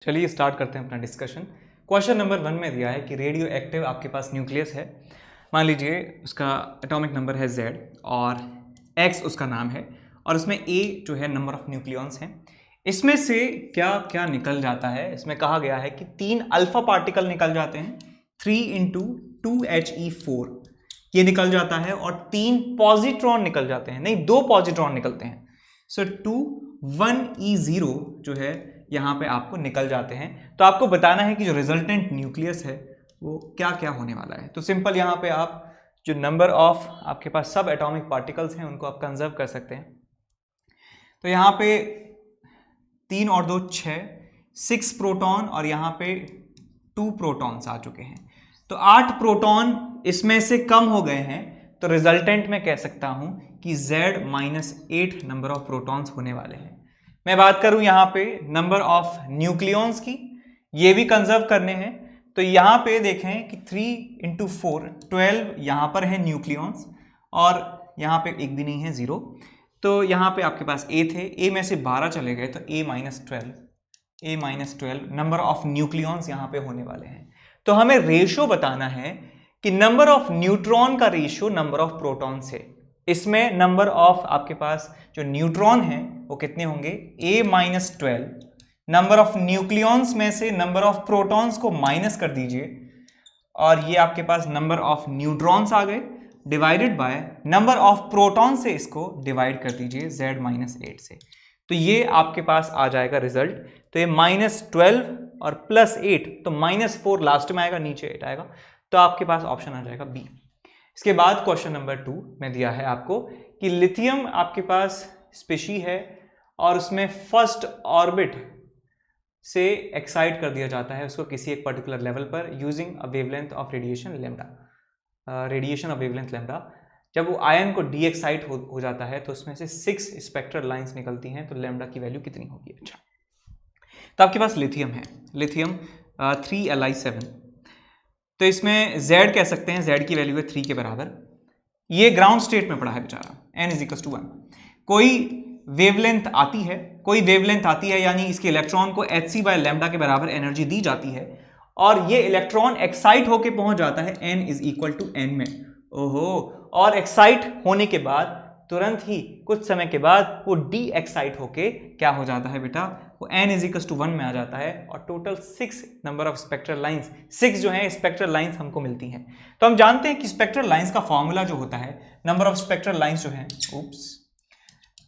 चलिए स्टार्ट करते हैं अपना डिस्कशन। क्वेश्चन नंबर 1 में दिया है कि रेडियो एक्टिव आपके पास न्यूक्लियस है। मान लीजिए उसका एटॉमिक नंबर है Z और X उसका नाम है और उसमें A जो है नंबर ऑफ न्यूक्लियॉन्स हैं। इसमें से क्या क्या निकल जाता है? इसमें कहा गया है कि 3 अल्फा पार्टिकल निकल जाते हैं, 3 × 2He4 ये निकल जाता है और 3 पॉजिट्रॉन निकल जाते हैं, नहीं 2 पॉजिट्रॉन निकलते हैं। सो 2 1E0 जो है यहाँ पे आपको निकल जाते हैं। तो आपको बताना है कि जो रिजल्टेंट न्यूक्लियस है वो क्या क्या होने वाला है। तो सिंपल यहाँ पे आप जो नंबर ऑफ आपके पास सब एटॉमिक पार्टिकल्स हैं उनको आप कंजर्व कर सकते हैं। तो यहाँ पे 3 और 2 6 प्रोटॉन और यहाँ पे 2 प्रोटॉन्स आ चुके हैं। तो 8 प्रोटॉन इसमें से कम हो गए हैं, तो रिजल्टेंट में कह सकता हूं कि Z-8 नंबर ऑफ प्रोटॉन्स होने वाले हैं। मैं बात करूं यहाँ पे नंबर ऑफ न्यूक्लियॉन्स की, ये भी कंजर्व करने हैं। तो यहाँ पे देखें कि 3 × 4 12 यहाँ पर है न्यूक्लियॉन्स और यहाँ पे एक भी नहीं है, 0। तो यहाँ पे आपके पास A थे, A में से 12 चले गए तो A-12 नंबर ऑफ न्यूक्लियॉन्स यहाँ पे होने वाले हैं। तो हमें रेशो बताना है कि नंबर ऑफ न्यूट्रॉन का रेशियो नंबर ऑफ प्रोटॉन से। इसमें नंबर ऑफ आपके पास जो न्यूट्रॉन है वो कितने होंगे, A-12। नंबर ऑफ न्यूक्लियॉन्स में से नंबर ऑफ प्रोटॉन्स को माइनस कर दीजिए और ये आपके पास नंबर ऑफ न्यूट्रॉन्स आ गए, divided by number of proton से इसको डिवाइड कर दीजिए Z-8 से। तो ये आपके पास आ जाएगा रिजल्ट। तो ये -12 और +8, तो -4 लास्ट में आएगा, नीचे 8 आएगा। तो आपके पास ऑप्शन आ जाएगा बी। इसके बाद क्वेश्चन नंबर 2 में दिया है आपको कि लिथियम आपके पास स्पेशी है और उसमें फर्स्ट ऑर्बिट से एक्साइट कर दिया जाता है उसको किसी एक पर्टिकुलर लेवल पर using a wavelength of radiation lambda. जब वो आयन को डी एक्साइट हो जाता है तो उसमें से 6 स्पेक्ट्रल लाइंस निकलती हैं। तो लैम्डा की वैल्यू कितनी होगी? अच्छा, तो आपके पास लिथियम है, लिथियम 3Li7। तो इसमें Z कह सकते हैं, Z की वैल्यू है 3 के बराबर। ये ग्राउंड स्टेट में पड़ा है बेचारा, n = 1। कोई वेवलेंथ आती है, यानी इसके इलेक्ट्रॉन को hc/λ के बराबर एनर्जी दी जाती है और ये इलेक्ट्रॉन एक्साइट होके पहुंच जाता है n = n में। ओहो, और एक्साइट होने के बाद तुरंत ही कुछ समय के बाद वो डी एक्साइट होके क्या हो जाता है बेटा, वो n = 1 में आ जाता है और total 6 number of spectral lines, 6 जो है स्पेक्ट्रल लाइंस हमको मिलती हैं। तो हम जानते हैं कि स्पेक्ट्रल लाइंस का फॉर्मूला जो होता है, नंबर ऑफ स्पेक्ट्रल लाइंस जो है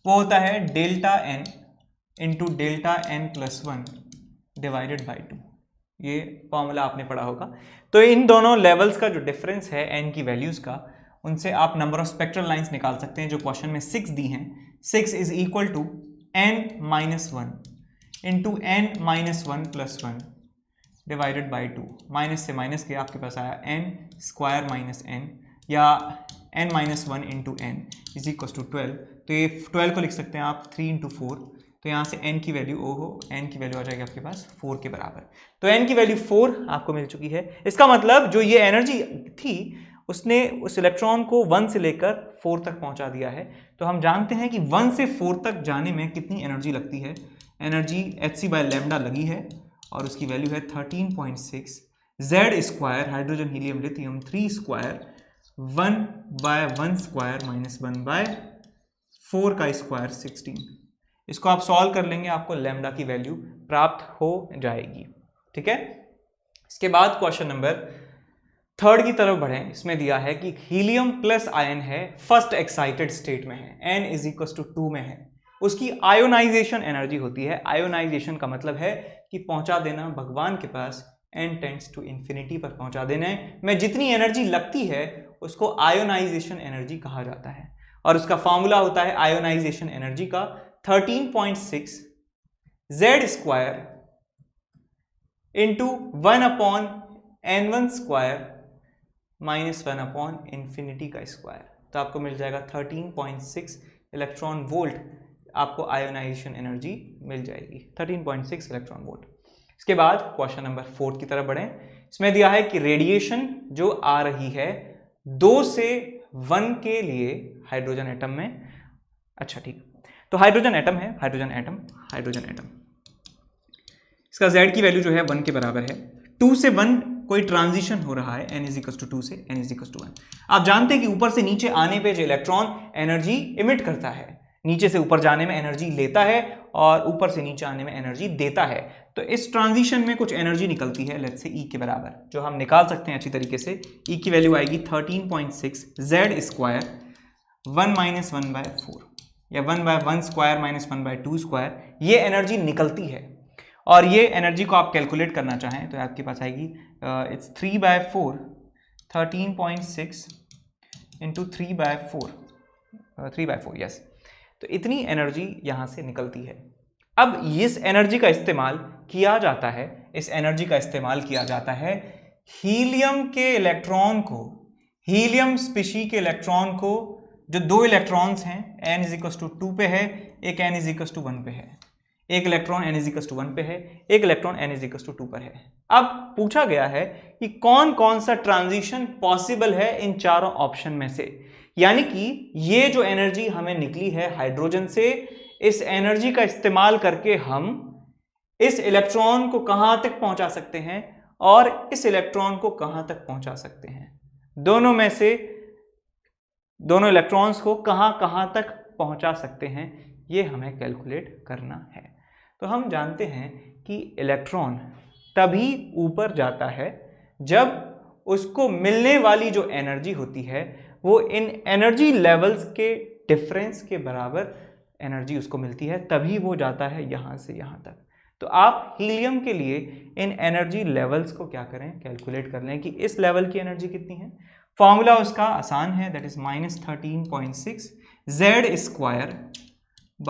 वो होता है ΔN × ΔN+1 डिवाइडेड बाई 2। ये फॉर्मूला आपने पढ़ा होगा। तो इन दोनों लेवल्स का जो डिफरेंस है n की वैल्यूज का, उनसे आप नंबर ऑफ स्पेक्ट्रल लाइंस निकाल सकते हैं जो क्वेश्चन में 6 दी हैं। 6 = n-1 × n-1+1 divided by 2। Minus से माइनस के आपके पास आया n² - n या n-1 × n = 12। तो ये 12 को लिख सकते हैं आप 3 × 4। तो यहाँ से n की वैल्यू n की वैल्यू आ जाएगी आपके पास 4 के बराबर। तो n की वैल्यू 4 आपको मिल चुकी है। इसका मतलब जो ये एनर्जी थी उसने उस इलेक्ट्रॉन को 1 से लेकर 4 तक पहुंचा दिया है। तो हम जानते हैं कि 1 से 4 तक जाने में कितनी एनर्जी लगती है। एनर्जी hc/λ लगी है और उसकी वैल्यू है 13.6। Z² hydrogen helium lithium 3² 1/1² - 1/4 16। इसको आप सॉल्व कर लेंगे, आपको लैम्डा की वैल्यू प्राप्त हो जाएगी। ठीक है, इसके बाद क्वेश्चन नंबर 3 की तरफ बढ़ें। इसमें दिया है कि हीलियम प्लस आयन है, फर्स्ट एक्साइटेड स्टेट में है, n = 2 में है। उसकी आयोनाइजेशन एनर्जी होती है। आयोनाइजेशन का मतलब है कि पहुंचा देना भगवान के पास, n टेंड्स टू इंफिनिटी पर पहुंचा देने में जितनी एनर्जी लगती है उसको आयोनाइजेशन एनर्जी कहा जाता है। और उसका फॉर्मूला होता है आयोनाइजेशन एनर्जी का 13.6 Z² × 1/n1² - 1/∞²। तो आपको मिल जाएगा 13.6 इलेक्ट्रॉन वोल्ट, आपको आयोनाइजेशन एनर्जी मिल जाएगी 13.6 इलेक्ट्रॉन वोल्ट। इसके बाद क्वेश्चन नंबर 4 की तरफ बढ़ें। इसमें दिया है कि रेडिएशन जो आ रही है 2 से 1 के लिए हाइड्रोजन एटम में। अच्छा ठीक, तो हाइड्रोजन एटम है, हाइड्रोजन एटम इसका z की वैल्यू जो है 1 के बराबर है। 2 से 1 कोई ट्रांजिशन हो रहा है, n = 2 से n = 1। आप जानते हैं कि ऊपर से नीचे आने पे जो इलेक्ट्रॉन एनर्जी इमिट करता है, नीचे से ऊपर जाने में एनर्जी लेता है और ऊपर से नीचे आने में एनर्जी देता है। तो इस ट्रांजिशन में कुछ एनर्जी निकलती है, लेट्स से E के बराबर, जो हम निकाल सकते हैं अच्छी तरीके से। E की वैल्यू आएगी 13.6 z² 1 - 1/4 या 1/1² - 1/2²। ये एनर्जी निकलती है और ये एनर्जी को आप कैलकुलेट करना चाहें तो आपके पास आएगी इट्स 3/4 13.6 इंटू 3/4 यस। तो इतनी एनर्जी यहाँ से निकलती है। अब इस एनर्जी का इस्तेमाल किया जाता है, इस एनर्जी का इस्तेमाल किया जाता है हीलियम के इलेक्ट्रॉन को, हीलियम स्पीशी के इलेक्ट्रॉन को, जो 2 इलेक्ट्रॉन्स हैं, n = 2 पे है, एक n = 1 पे है। एक इलेक्ट्रॉन n = 1 पे है, एक इलेक्ट्रॉन n = 2 पर है। अब पूछा गया है कि कौन कौन सा ट्रांजिशन पॉसिबल है इन चारों ऑप्शन में से, यानी कि ये जो एनर्जी हमें निकली है हाइड्रोजन से, इस एनर्जी का इस्तेमाल करके हम इस इलेक्ट्रॉन को कहां तक पहुंचा सकते हैं और इस इलेक्ट्रॉन को कहां तक पहुंचा सकते हैं, दोनों में से दोनों इलेक्ट्रॉन्स को कहां कहां तक पहुंचा सकते हैं, ये हमें कैलकुलेट करना है। तो हम जानते हैं कि इलेक्ट्रॉन तभी ऊपर जाता है जब उसको मिलने वाली जो एनर्जी होती है वो इन एनर्जी लेवल्स के डिफरेंस के बराबर एनर्जी उसको मिलती है, तभी वो जाता है यहां से यहां तक। तो आप हीलियम के लिए इन एनर्जी लेवल्स को क्या करें, कैलकुलेट कर लें कि इस लेवल की एनर्जी कितनी है। फॉर्मूला उसका आसान है, दैट इज -13.6 z² /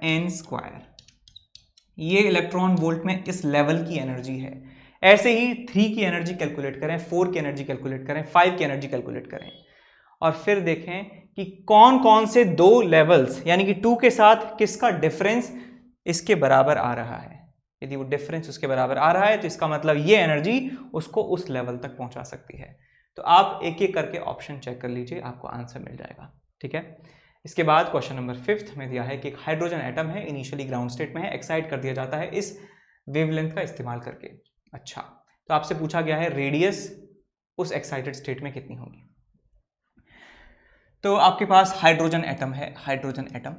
n²। ये इलेक्ट्रॉन वोल्ट में इस लेवल की एनर्जी है। ऐसे ही 3 की एनर्जी कैलकुलेट करें, 4 की एनर्जी कैलकुलेट करें, 5 की एनर्जी कैलकुलेट करें और फिर देखें कि कौन कौन से 2 लेवल्स, यानी कि 2 के साथ किसका डिफरेंस इसके बराबर आ रहा है। यदि वो डिफरेंस उसके बराबर आ रहा है तो इसका मतलब ये एनर्जी उसको उस लेवल तक पहुंचा सकती है। तो आप एक एक करके ऑप्शन चेक कर लीजिए, आपको आंसर मिल जाएगा। ठीक है। इसके बाद क्वेश्चन नंबर 5 में दिया है कि एक हाइड्रोजन एटम है, इनिशियली ग्राउंड स्टेट में है, एक्साइट कर दिया जाता है इस वेवलेंथ का इस्तेमाल करके। अच्छा, तो आपसे पूछा गया है रेडियस उस एक्साइटेड स्टेट में कितनी होगी। तो आपके पास हाइड्रोजन एटम है, हाइड्रोजन एटम,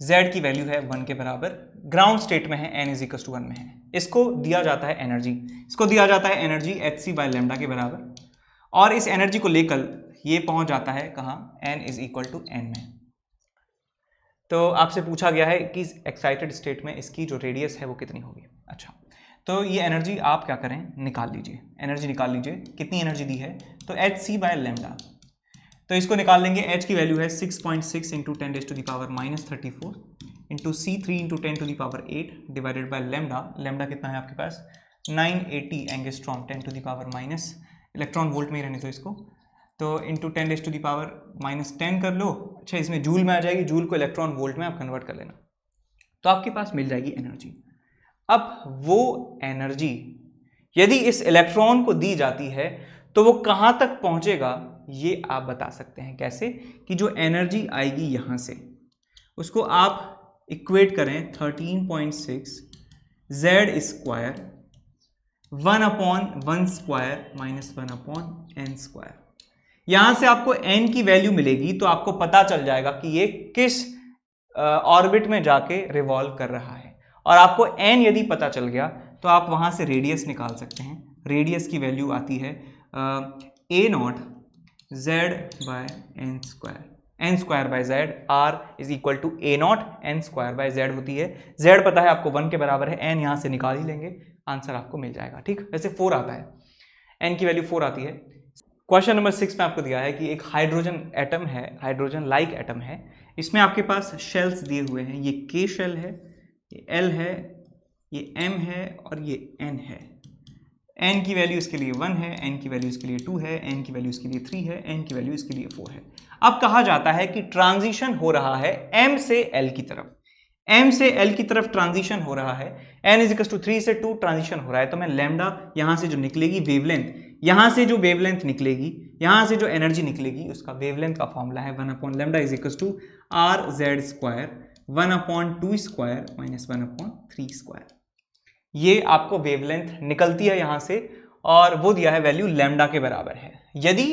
Z की वैल्यू है 1 के बराबर, ग्राउंड स्टेट में है, n = 1 में है। इसको दिया जाता है एनर्जी, इसको दिया जाता है एनर्जी hc/λ के बराबर, और इस एनर्जी को लेकर ये पहुंच जाता है कहाँ, n = n में। तो आपसे पूछा गया है कि एक्साइटेड स्टेट में इसकी जो रेडियस है वो कितनी होगी। अच्छा, तो ये एनर्जी आप क्या करें, निकाल लीजिए, एनर्जी निकाल लीजिए, कितनी एनर्जी दी है, तो hc/λ। तो इसको निकाल लेंगे, h की वैल्यू है 6.6 × 10⁻³ into C3 × 10⁸ divided by lambda. Lambda कितना है आपके पास, 980 एंगस्ट्रॉम 10⁻, इलेक्ट्रॉन वोल्ट में ही रहने दो इसको, तो इंटू 10⁻10 कर लो। अच्छा, इसमें जूल में आ जाएगी, जूल को इलेक्ट्रॉन वोल्ट में आप कन्वर्ट कर लेना, तो आपके पास मिल जाएगी एनर्जी। अब वो एनर्जी यदि इस इलेक्ट्रॉन को दी जाती है तो वो कहां तक पहुंचेगा, ये आप बता सकते हैं। कैसे, कि जो एनर्जी आएगी यहां से उसको आप इक्वेट करें 13.6 z² 1/1² - 1/n²। यहां से आपको n की वैल्यू मिलेगी तो आपको पता चल जाएगा कि ये किस ऑर्बिट में जाके रिवॉल्व कर रहा है, और आपको n यदि पता चल गया तो आप वहां से रेडियस निकाल सकते हैं। रेडियस की वैल्यू आती है a0 z/n², n²/z, r = a0 n²/z होती है। z पता है आपको 1 के बराबर है, n यहां से निकाल ही लेंगे, आंसर आपको मिल जाएगा। ठीक, वैसे 4 आता है, n की वैल्यू 4 आती है। क्वेश्चन नंबर 6 में आपको दिया है कि एक हाइड्रोजन एटम है, हाइड्रोजन लाइक एटम है, इसमें आपके पास शेल्स दिए हुए हैं, ये K शेल है, ये L है, ये M है और ये N है। n की वैल्यू इसके लिए 1 है, n की वैल्यू इसके लिए 2 है, n की वैल्यू इसके लिए 3 है, n की वैल्यू इसके लिए 4 है। अब कहा जाता है कि ट्रांजिशन हो रहा है m से l की तरफ, m से l की तरफ ट्रांजिशन हो रहा है, n = 3 से 2 ट्रांजिशन हो रहा है। तो मैं लैम्डा यहां से जो निकलेगी वेवलेंथ, यहां से जो वेवलेंथ निकलेगी, यहां से जो एनर्जी निकलेगी, उसका वेवलेंथ का फॉर्मूला है 1/λ = rz² 1/2² - 1/3²। ये आपको वेवलेंथ निकलती है यहाँ से, और वो दिया है वैल्यू लैम्डा के बराबर है। यदि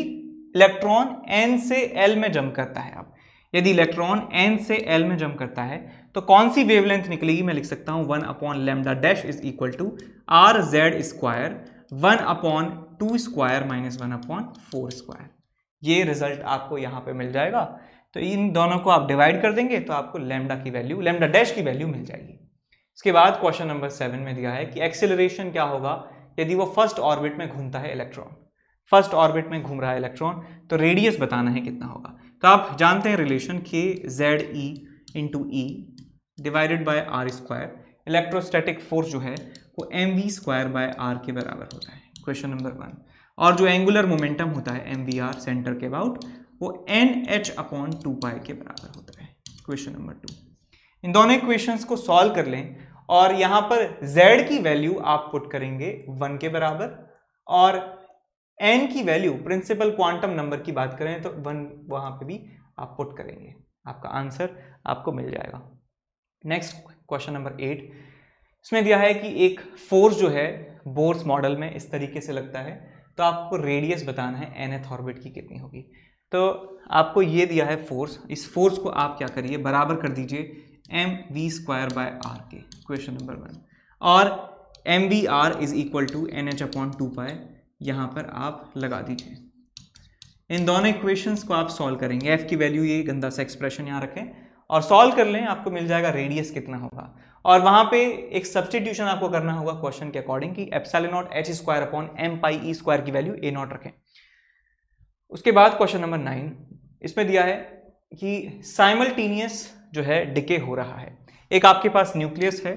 इलेक्ट्रॉन n से l में जंप करता है, अब यदि इलेक्ट्रॉन n से l में जंप करता है तो कौन सी वेवलेंथ निकलेगी? मैं लिख सकता हूँ 1 upon lambda dash is equal to R Z square 1 upon 2 square minus 1 upon 4 square. ये रिजल्ट आपको यहाँ पे मिल जाएगा। तो इन दोनों को आप डिवाइड कर देंगे तो आपको लैम्डा की वैल्यू, लैम्डा डैश की वैल्यू मिल जाएगी। इसके बाद क्वेश्चन नंबर 7 में दिया है कि एक्सेलरेशन क्या होगा यदि वो फर्स्ट ऑर्बिट में घूमता है इलेक्ट्रॉन। फर्स्ट ऑर्बिट में घूम रहा है इलेक्ट्रॉन, तो रेडियस बताना है कितना होगा। तो आप जानते हैं रिलेशन के Z E into E divided by R square. Electrostatic force जो है वो M V square by R के बराबर होता है, क्वेश्चन नंबर 1। और जो एंगुलर मोमेंटम होता है एम वी आर सेंटर के अबाउट, वो एन एच अपॉन 2 पाई के बराबर होता है, क्वेश्चन नंबर 2। इन दोनों इक्वेशंस को सॉल्व कर लें और यहाँ पर z की वैल्यू आप पुट करेंगे 1 के बराबर, और n की वैल्यू प्रिंसिपल क्वांटम नंबर की बात करें तो 1 वहाँ पे भी आप पुट करेंगे, आपका आंसर आपको मिल जाएगा। नेक्स्ट क्वेश्चन नंबर 8, इसमें दिया है कि एक फोर्स जो है बोर्स मॉडल में इस तरीके से लगता है, तो आपको रेडियस बताना है nth ऑर्बिट की कितनी होगी। तो आपको ये दिया है फोर्स, इस फोर्स को आप क्या करिए, बराबर कर दीजिए M V square by R के, क्वेश्चन नंबर 1। और M V R is equal to N H upon 2 pi यहाँ पर आप लगा दीजिए। इन दोनों इक्वेशंस को आप सॉल्व करेंगे, एफ की वैल्यू ये गंदा सा एक्सप्रेशन यहाँ रखें और सॉल्व कर लें, आपको मिल जाएगा रेडियस कितना होगा। और वहाँ पे एक सब्सटीट्यूशन आपको करना होगा क्वेश्चन के अकॉर्डिंग कि epsilon not H square upon M pi E square की वैल्यू ए नॉट रखें। उसके बाद क्वेश्चन नंबर 9, इसमें दिया है कि साइमल्टेनियस जो है डिके हो रहा है। एक आपके पास न्यूक्लियस है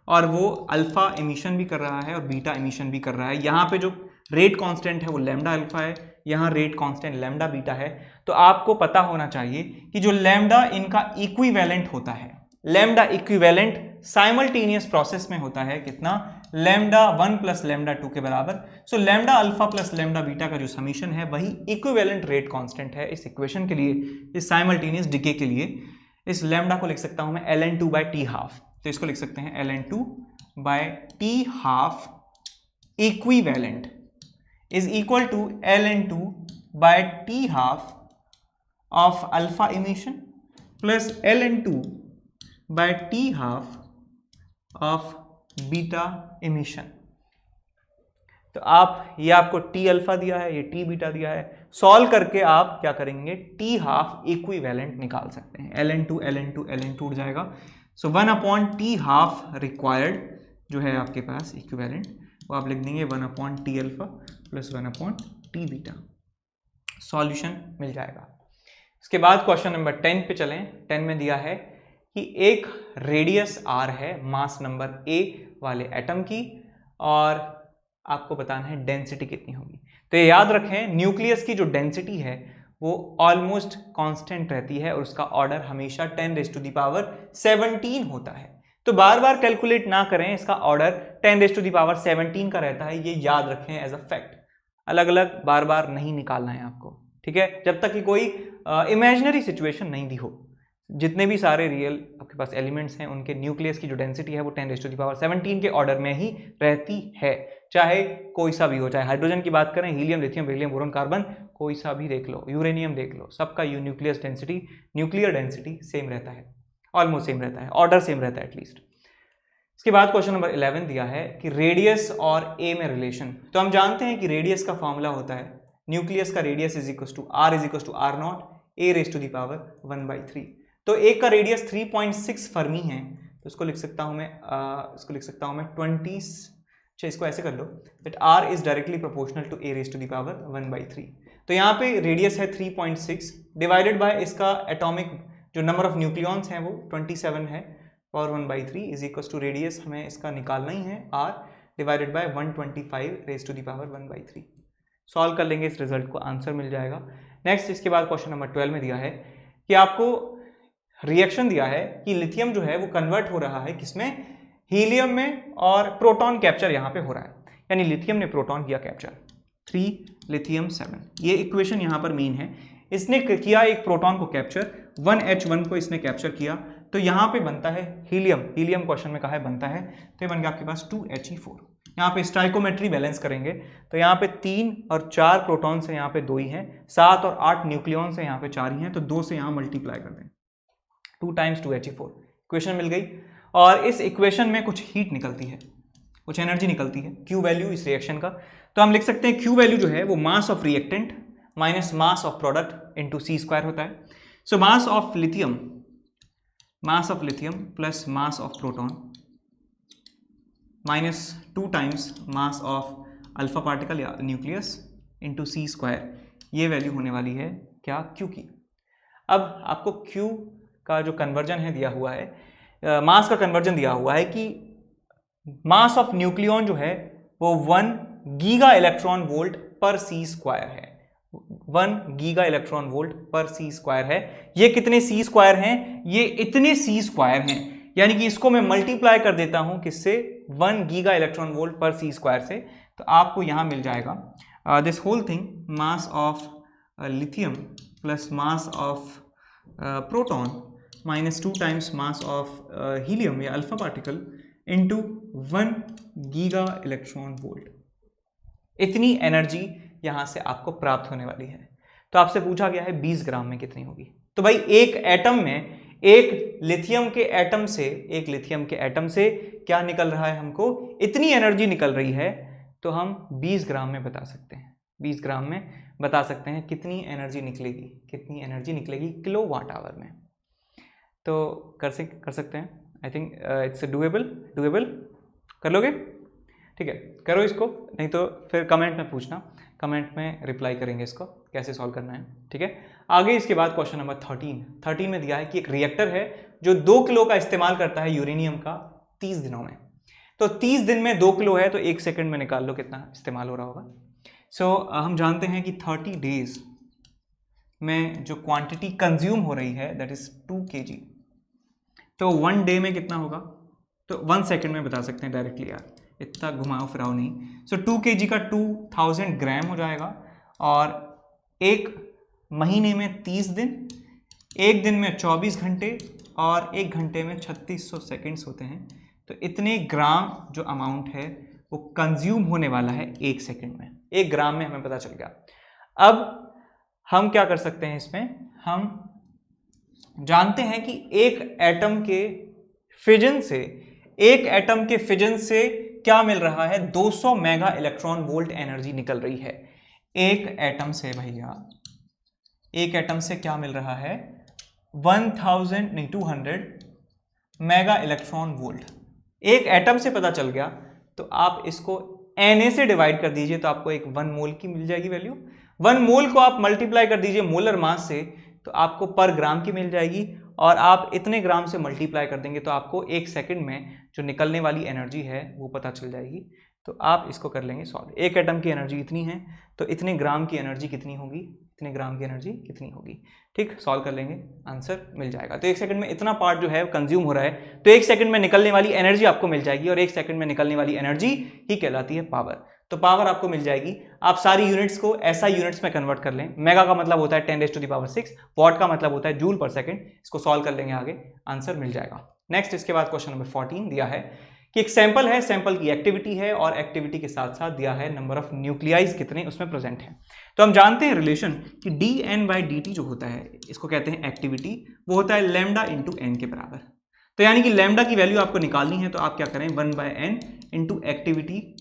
और वो अल्फा एमिशन भी कर रहा है और बीटा एमिशन भी कर रहा है। यहाँ पे जो रेट कांस्टेंट है वो लैम्डा अल्फा है, यहाँ रेट कांस्टेंट लैम्डा बीटा है। तो आपको पता होना चाहिए कि जो लैम्डा इनका इक्विवेलेंट होता है, लैम्डा इक्विवेलेंट साइमल्टेनियस प्रोसेस में होता है कितना, लैम्डा 1 प्लस लैम्डा 2 के बराबर। सो lambda alpha plus lambda beta का जो समीशन है वही इक्विवेलेंट रेट कांस्टेंट है इस इक्वेशन के लिए, इस साइमल्टेनियस डिके के लिए। इस लैम्डा को लिख सकता हूं मैं ln2 बाई टी हाफ, तो इसको लिख सकते हैं ln2 by T half equivalent is equal to ln2 by T half of alpha emission plus ln2 by T half of beta emission. तो आप, ये आपको टी अल्फा दिया है, ये टी बीटा दिया है, सॉल्व करके आप क्या करेंगे, टी हाफ इक्विवेलेंट निकाल सकते हैं। ln2 उड़ जाएगा। सो 1 अपॉन टी हाफ रिक्वायर्ड जो है आपके पास इक्विवेलेंट, वो आप लिख देंगे 1 upon T alpha plus 1 upon T beta. Solution मिल जाएगा। इसके बाद क्वेश्चन नंबर 10 पे चलें। 10 में दिया है कि एक रेडियस आर है मास नंबर ए वाले एटम की, और आपको बताना है डेंसिटी कितनी होगी। तो ये याद रखें, न्यूक्लियस की जो डेंसिटी है वो ऑलमोस्ट कांस्टेंट रहती है और उसका ऑर्डर हमेशा 10⁻17 होता है। तो बार बार कैलकुलेट ना करें, इसका ऑर्डर 10⁻17 का रहता है, ये याद रखें एज अ फैक्ट। अलग अलग बार बार नहीं निकालना है आपको, ठीक है, जब तक कि कोई इमेजिनरी सिचुएशन नहीं दी हो। जितने भी सारे रियल आपके पास एलिमेंट्स हैं उनके न्यूक्लियस की जो डेंसिटी है वो 10⁻17 के ऑर्डर में ही रहती है, चाहे कोई सा भी हो, चाहे हाइड्रोजन की बात करें, helium, lithium, beryllium, boron, carbon, कोई सा भी देख लो, यूरेनियम देख लो, सबका nucleus density, nuclear density same रहता है, ऑलमोस्ट सेम रहता है, ऑर्डर सेम रहता है एटलीस्ट। इसके बाद क्वेश्चन नंबर 11 दिया है कि रेडियस और ए में रिलेशन। तो हम जानते हैं कि रेडियस का फॉर्मूला होता है, न्यूक्लियस का radius is equal to r not a raise to the power 1/3। तो एक का रेडियस 3.6 फर्मी है, तो इसको लिख सकता हूं मैं, इसको लिख सकता हूं मैं 20, इसको ऐसे कर लो that r is directly proportional to a raise to the power 1/3। तो यहाँ पे रेडियस है 3.6 डिवाइडेड बाय इसका एटॉमिक जो नंबर ऑफ न्यूक्लियॉन्स हैं वो 27 है, power 1/3 is equal to radius हमें इसका निकालना ही है r divided by 125 raise to the power 1/3। Solve कर लेंगे, इस रिजल्ट को आंसर मिल जाएगा। नेक्स्ट, इसके बाद क्वेश्चन नंबर 12 में दिया है कि आपको रिएक्शन दिया है कि लिथियम जो है वो कन्वर्ट हो रहा है किसमें, हीलियम में, और प्रोटॉन कैप्चर यहाँ पे हो रहा है, यानी लिथियम ने प्रोटॉन किया कैप्चर, 3 लिथियम 7। ये इक्वेशन यहाँ पर मेन है। इसने किया एक प्रोटॉन को कैप्चर, 1H1 को इसने कैप्चर किया, तो यहाँ पे बनता है हीलियम, हीलियम क्वेश्चन में कहा है बनता है, तो ये बन गया आपके पास 2He4। यहाँ पे स्टाइकोमेट्री बैलेंस करेंगे तो यहाँ पे 3 और 4 प्रोटॉन्स है, यहाँ पे 2 ही हैं, 7 और 8 न्यूक्लियॉन्स है, यहाँ पे 4 ही हैं, तो 2 से यहाँ मल्टीप्लाई कर दें, 2 × 2He4 इक्वेशन मिल गई। और इस इक्वेशन में कुछ हीट निकलती है, कुछ एनर्जी निकलती है, Q वैल्यू इस रिएक्शन का, तो हम लिख सकते हैं Q वैल्यू जो है वो mass of reactant minus mass of product into C² होता है। So mass of lithium plus mass of proton minus 2 times mass of alpha particle या न्यूक्लियस इंटू C², ये वैल्यू होने वाली है क्या, Q की। अब आपको Q का जो कन्वर्जन है दिया हुआ है, मास का कन्वर्जन दिया हुआ है कि मास ऑफ न्यूक्लियॉन जो है वो 1 गीगा इलेक्ट्रॉन वोल्ट पर C² है, 1 गीगा इलेक्ट्रॉन वोल्ट पर C² है। ये कितने C² हैं, ये इतने C² हैं, यानी कि इसको मैं मल्टीप्लाई कर देता हूं किससे, 1 गीगा इलेक्ट्रॉन वोल्ट पर C² से, तो आपको यहां मिल जाएगा this whole thing mass of lithium plus mass of proton minus 2 times mass of helium या alpha particle into 1 giga electron volt. इतनी एनर्जी यहां से आपको प्राप्त होने वाली है। तो आपसे पूछा गया है 20 ग्राम में कितनी होगी, तो भाई एक एटम में, एक लिथियम के एटम से क्या निकल रहा है, हमको इतनी एनर्जी निकल रही है, तो हम 20 ग्राम में बता सकते हैं, 20 ग्राम में बता सकते हैं कितनी एनर्जी निकलेगी किलोवाट आवर में। तो कर सकते हैं, आई थिंक इट्स डूएबल कर लोगे, ठीक है, करो इसको, नहीं तो फिर कमेंट में पूछना, कमेंट में रिप्लाई करेंगे इसको कैसे सॉल्व करना है, ठीक है। आगे इसके बाद क्वेश्चन नंबर 13 में दिया है कि एक रिएक्टर है जो 2 किलो का इस्तेमाल करता है यूरेनियम का 30 दिनों में, तो 30 दिन में 2 किलो है, तो 1 सेकंड में निकाल लो कितना इस्तेमाल हो रहा होगा। सो हम जानते हैं कि 30 डेज में जो क्वांटिटी कंज्यूम हो रही है दैट इज 2 kg, तो 1 डे में कितना होगा, तो 1 सेकंड में बता सकते हैं डायरेक्टली यार, इतना घुमाओ फिराओ नहीं। सो 2 kg का 2000 ग्राम हो जाएगा, और एक महीने में 30 दिन, एक दिन में 24 घंटे, और एक घंटे में 3600 सेकेंड्स होते हैं, तो इतने ग्राम जो अमाउंट है वो कंज्यूम होने वाला है 1 सेकंड में, 1 ग्राम में हमें पता चल गया। अब हम क्या कर सकते हैं इसमें, हम जानते हैं कि एक एटम के फिजन से क्या मिल रहा है, 200 मेगा इलेक्ट्रॉन वोल्ट एनर्जी निकल रही है एक एटम से। भैया एक एटम से क्या मिल रहा है, 200 मेगा इलेक्ट्रॉन वोल्ट एक एटम से पता चल गया, तो आप इसको Na से डिवाइड कर दीजिए, तो आपको एक 1 मोल की मिल जाएगी वैल्यू। 1 मोल को आप मल्टीप्लाई कर दीजिए मोलर मास से, तो आपको पर ग्राम की मिल जाएगी, और आप इतने ग्राम से मल्टीप्लाई कर देंगे तो आपको 1 सेकंड में जो निकलने वाली एनर्जी है वो पता चल जाएगी। तो आप इसको कर लेंगे सॉल्व, एक एटम की एनर्जी इतनी है, तो इतने ग्राम की एनर्जी कितनी होगी, ठीक, सॉल्व कर लेंगे, आंसर मिल जाएगा। तो 1 सेकंड में इतना पार्ट जो है कंज्यूम हो रहा है, तो 1 सेकंड में निकलने वाली एनर्जी आपको मिल जाएगी, और 1 सेकंड में निकलने वाली एनर्जी ही कहलाती है पावर। तो पावर आपको मिल जाएगी, आप सारी यूनिट्स को SI यूनिट्स में कन्वर्ट कर लें। मेगा का मतलब होता है 10⁻⁶, वॉट का मतलब होता है जूल पर सेकंड, इसको सॉल्व कर लेंगे, आगे आंसर मिल जाएगा। नेक्स्ट इसके बाद क्वेश्चन नंबर 14 दिया है कि एक सैंपल है, सैंपल की एक्टिविटी है, और एक्टिविटी के साथ साथ दिया है नंबर ऑफ न्यूक्लियाइज कितने उसमें प्रेजेंट है। तो हम जानते हैं रिलेशन कि dN/dt जो होता है, इसको कहते हैं एक्टिविटी, वो होता है लैम्डा इंटू n के बराबर। तो यानी कि लैम्डा की वैल्यू आपको निकालनी है, तो आप क्या करें, 1/n इंटू एक्टिविटी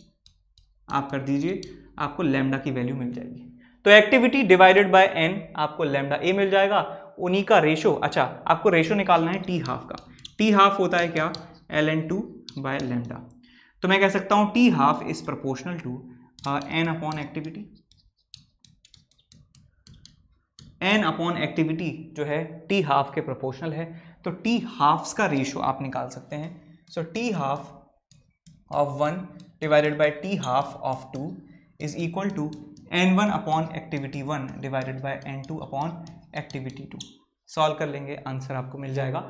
आप कर दीजिए, आपको लैम्डा की वैल्यू मिल जाएगी। तो एक्टिविटी डिवाइडेड बाय n आपको लैम्डा a मिल जाएगा, उन्हीं का रेशो, अच्छा आपको रेशो निकालना है T½ का, T½ होता है क्या, ln2 बाय लैम्डा। तो मैं कह सकता हूं T½ is proportional to n upon activity. n upon activity जो है T½ के प्रोपोर्शनल है, तो T½ का रेशो आप निकाल सकते हैं। सो T½ of 1 divided by T½ of 2 is equal to n1 upon activity 1 divided by n2 upon activity 2। Solve कर लेंगे, आंसर आपको मिल जाएगा।